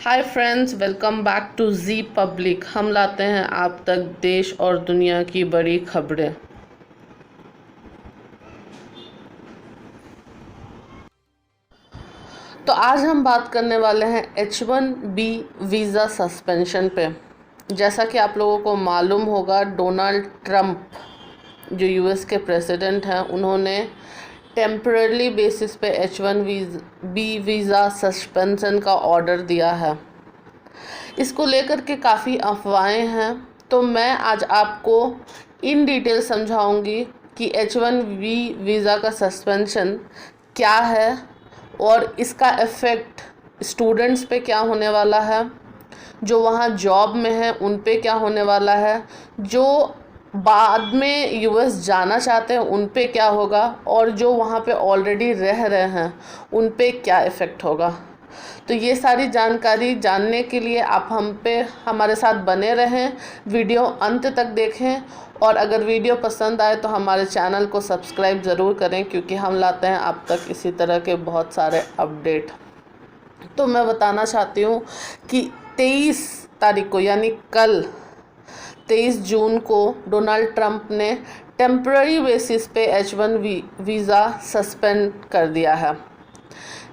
Hi friends, welcome back to G public. हम लाते हैं आप तक देश और दुनिया की बड़ी खबरें। तो आज हम बात करने वाले हैं H1B वीज़ा सस्पेंशन पे। जैसा कि आप लोगों को मालूम होगा, डोनाल्ड ट्रंप जो यूएस के प्रेसिडेंट हैं, उन्होंने टेम्पररी बेसिस पे H1B वीज़ा सस्पेंशन का ऑर्डर दिया है। इसको लेकर के काफ़ी अफवाहें हैं, तो मैं आज आपको इन डिटेल समझाऊंगी कि H1B वीज़ा का सस्पेंशन क्या है और इसका इफ़ेक्ट स्टूडेंट्स पे क्या होने वाला है, जो वहाँ जॉब में है उन पे क्या होने वाला है, जो बाद में यूएस जाना चाहते हैं उन पे क्या होगा, और जो वहाँ पे ऑलरेडी रह रहे हैं उन पे क्या इफ़ेक्ट होगा। तो ये सारी जानकारी जानने के लिए आप हमारे साथ बने रहें, वीडियो अंत तक देखें, और अगर वीडियो पसंद आए तो हमारे चैनल को सब्सक्राइब ज़रूर करें, क्योंकि हम लाते हैं आप तक इसी तरह के बहुत सारे अपडेट। तो मैं बताना चाहती हूँ कि 23 तारीख को यानी कल 23 जून को डोनाल्ड ट्रंप ने टेम्पररी बेसिस पे H1B वीज़ा सस्पेंड कर दिया है।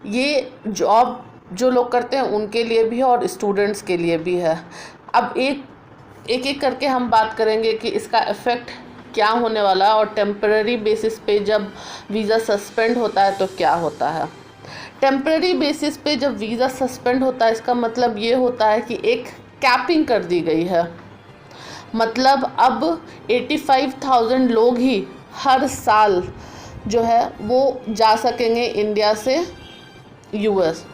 ये जॉब जो लोग करते हैं उनके लिए भी है और स्टूडेंट्स के लिए भी है। अब एक करके हम बात करेंगे कि इसका इफ़ेक्ट क्या होने वाला है, और टेम्पररी बेसिस पे जब वीज़ा सस्पेंड होता है तो क्या होता है। टेम्पररी बेसिस पे जब वीज़ा सस्पेंड होता है, इसका मतलब ये होता है कि एक कैपिंग कर दी गई है। मतलब अब 85,000 लोग ही हर साल जो है वो जा सकेंगे इंडिया से यूएस।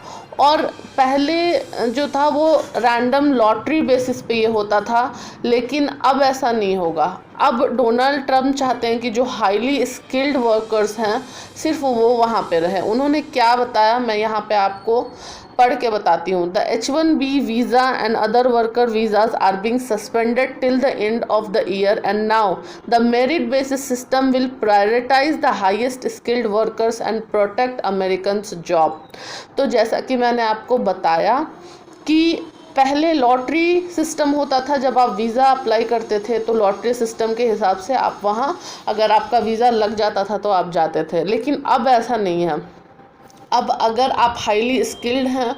और पहले जो था वो रैंडम लॉटरी बेसिस पे ये होता था, लेकिन अब ऐसा नहीं होगा। अब डोनाल्ड ट्रंप चाहते हैं कि जो हाईली स्किल्ड वर्कर्स हैं सिर्फ वो वहाँ पे रहें। उन्होंने क्या बताया, मैं यहाँ पे आपको पढ़ के बताती हूँ। The H1B visa and other worker visas are being suspended till the end of the year, and now the merit basis system will prioritize the highest skilled workers and protect Americans job. तो जैसा कि मैंने आपको बताया कि पहले lottery system होता था। जब आप वीज़ा अप्लाई करते थे तो लॉटरी सिस्टम के हिसाब से आप वहाँ, अगर आपका वीज़ा लग जाता था तो आप जाते थे, लेकिन अब ऐसा नहीं है। अब अगर आप हाईली स्किल्ड हैं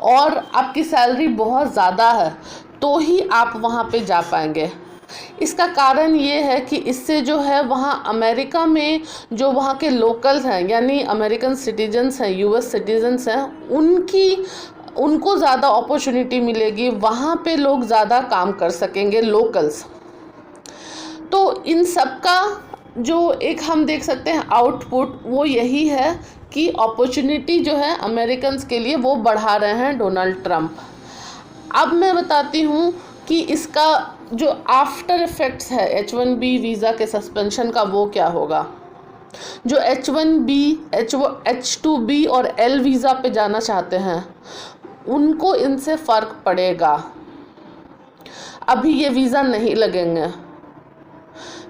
और आपकी सैलरी बहुत ज़्यादा है तो ही आप वहाँ पे जा पाएंगे। इसका कारण ये है कि इससे जो है वहाँ अमेरिका में जो वहाँ के लोकल्स हैं, यानी अमेरिकन सिटीजन्स हैं, यूएस सिटीजन्स हैं, उनको ज़्यादा अपॉर्चुनिटी मिलेगी। वहाँ पे लोग ज़्यादा काम कर सकेंगे, लोकल्स। तो इन सब का जो एक हम देख सकते हैं आउटपुट, वो यही है कि अपॉर्चुनिटी जो है अमेरिकन्स के लिए वो बढ़ा रहे हैं डोनाल्ड ट्रंप। अब मैं बताती हूँ कि इसका जो आफ्टर इफ़ेक्ट्स है H1B वीज़ा के सस्पेंशन का, वो क्या होगा। जो H1B, H2B और L वीज़ा पे जाना चाहते हैं उनको इनसे फ़र्क पड़ेगा। अभी ये वीज़ा नहीं लगेंगे।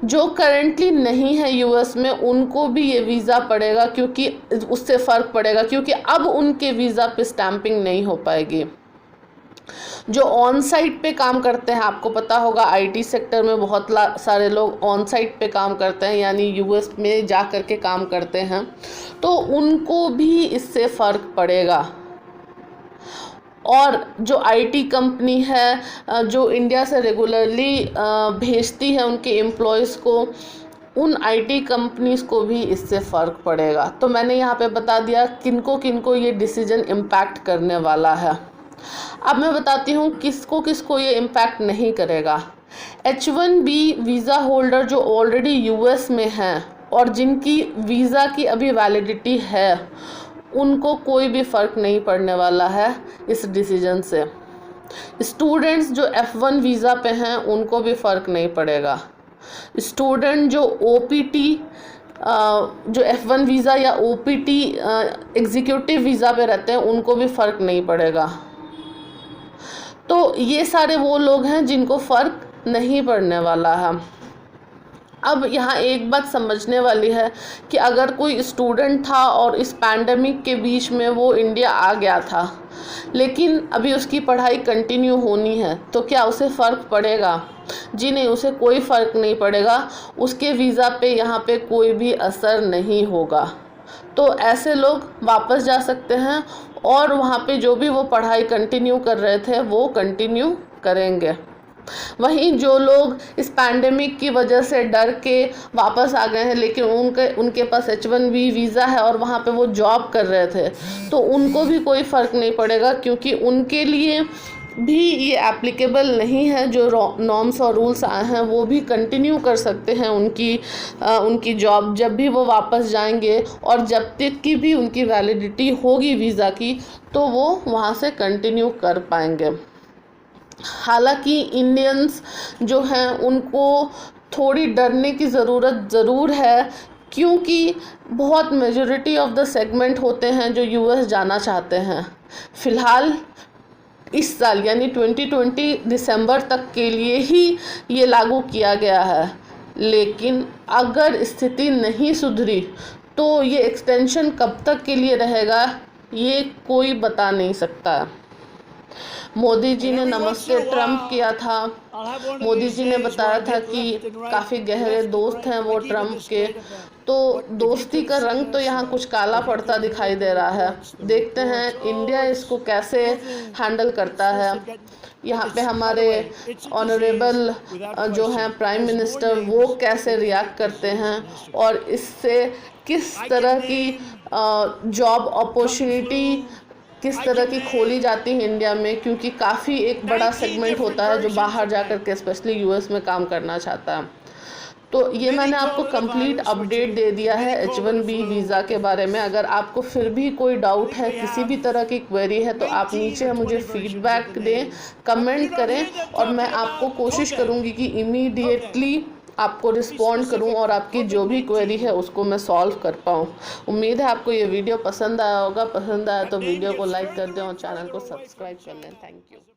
जो करेंटली नहीं है यूएस में उनको भी ये वीज़ा पड़ेगा, क्योंकि उससे फ़र्क पड़ेगा, क्योंकि अब उनके वीज़ा पे स्टैंपिंग नहीं हो पाएगी। जो ऑन साइट पे काम करते हैं, आपको पता होगा आईटी सेक्टर में बहुत सारे लोग ऑन साइट पे काम करते हैं, यानी यूएस में जा कर के काम करते हैं, तो उनको भी इससे फ़र्क पड़ेगा। और जो आईटी कंपनी है जो इंडिया से रेगुलरली भेजती है उनके एम्प्लॉयज़ को, उन आईटी कंपनीज़ को भी इससे फ़र्क पड़ेगा। तो मैंने यहाँ पे बता दिया किनको किनको ये डिसीजन इम्पैक्ट करने वाला है। अब मैं बताती हूँ किसको किसको ये इम्पैक्ट नहीं करेगा। H1B वीज़ा होल्डर जो ऑलरेडी यूएस में हैं और जिनकी वीज़ा की अभी वैलिडिटी है, उनको कोई भी फ़र्क नहीं पड़ने वाला है इस डिसीजन से। स्टूडेंट्स जो F1 वीज़ा पे हैं उनको भी फ़र्क नहीं पड़ेगा। स्टूडेंट जो OPT जो F1 वीज़ा या OPT एग्जीक्यूटिव वीज़ा पे रहते हैं उनको भी फ़र्क नहीं पड़ेगा। तो ये सारे वो लोग हैं जिनको फ़र्क नहीं पड़ने वाला है। अब यहाँ एक बात समझने वाली है कि अगर कोई स्टूडेंट था और इस पैंडमिक के बीच में वो इंडिया आ गया था, लेकिन अभी उसकी पढ़ाई कंटिन्यू होनी है, तो क्या उसे फ़र्क पड़ेगा? जी नहीं, उसे कोई फ़र्क नहीं पड़ेगा। उसके वीज़ा पे यहाँ पे कोई भी असर नहीं होगा। तो ऐसे लोग वापस जा सकते हैं और वहाँ पे जो भी वो पढ़ाई कंटिन्यू कर रहे थे वो कंटिन्यू करेंगे। वहीं जो लोग इस पैंडेमिक की वजह से डर के वापस आ गए हैं, लेकिन उनके पास H1B वीज़ा है और वहाँ पे वो जॉब कर रहे थे, तो उनको भी कोई फ़र्क नहीं पड़ेगा, क्योंकि उनके लिए भी ये एप्लीकेबल नहीं है। जो नॉर्म्स और रूल्स आए हैं वो भी कंटिन्यू कर सकते हैं उनकी जॉब जब भी वो वापस जाएंगे, और जब तक की भी उनकी वैलिडिटी होगी वीज़ा की, तो वो वहाँ से कंटिन्यू कर पाएंगे। हालांकि इंडियंस जो हैं उनको थोड़ी डरने की ज़रूरत ज़रूर है, क्योंकि बहुत मेजॉरिटी ऑफ द सेगमेंट होते हैं जो US जाना चाहते हैं। फ़िलहाल इस साल यानी 2020 दिसंबर तक के लिए ही ये लागू किया गया है, लेकिन अगर स्थिति नहीं सुधरी तो ये एक्सटेंशन कब तक के लिए रहेगा ये कोई बता नहीं सकता। मोदी जी ने नमस्ते ट्रम्प किया था। मोदी जी ने बताया था कि काफ़ी गहरे दोस्त हैं वो ट्रम्प के, तो दोस्ती का रंग तो यहाँ कुछ काला पड़ता दिखाई दे रहा है। देखते हैं इंडिया इसको कैसे हैंडल करता है। यहाँ पे हमारे ऑनरेबल जो हैं प्राइम मिनिस्टर वो कैसे रिएक्ट करते हैं, और इससे किस तरह की जॉब अपॉर्चुनिटी किस तरह की खोली जाती है इंडिया में, क्योंकि काफ़ी एक बड़ा सेगमेंट होता है जो बाहर जाकर के स्पेशली US में काम करना चाहता है। तो ये मैंने आपको कंप्लीट अपडेट दे दिया है H1B वीज़ा के बारे में। अगर आपको फिर भी कोई डाउट है, किसी भी तरह की क्वेरी है, तो आप नीचे मुझे फीडबैक दें, कमेंट करें, और मैं आपको कोशिश करूँगी कि इमीडिएटली आपको रिस्पॉन्ड करूं और आपकी जो भी क्वेरी है उसको मैं सॉल्व कर पाऊं। उम्मीद है आपको ये वीडियो पसंद आया होगा। पसंद आया तो वीडियो को लाइक कर दें और चैनल को सब्सक्राइब कर लें। Thank you.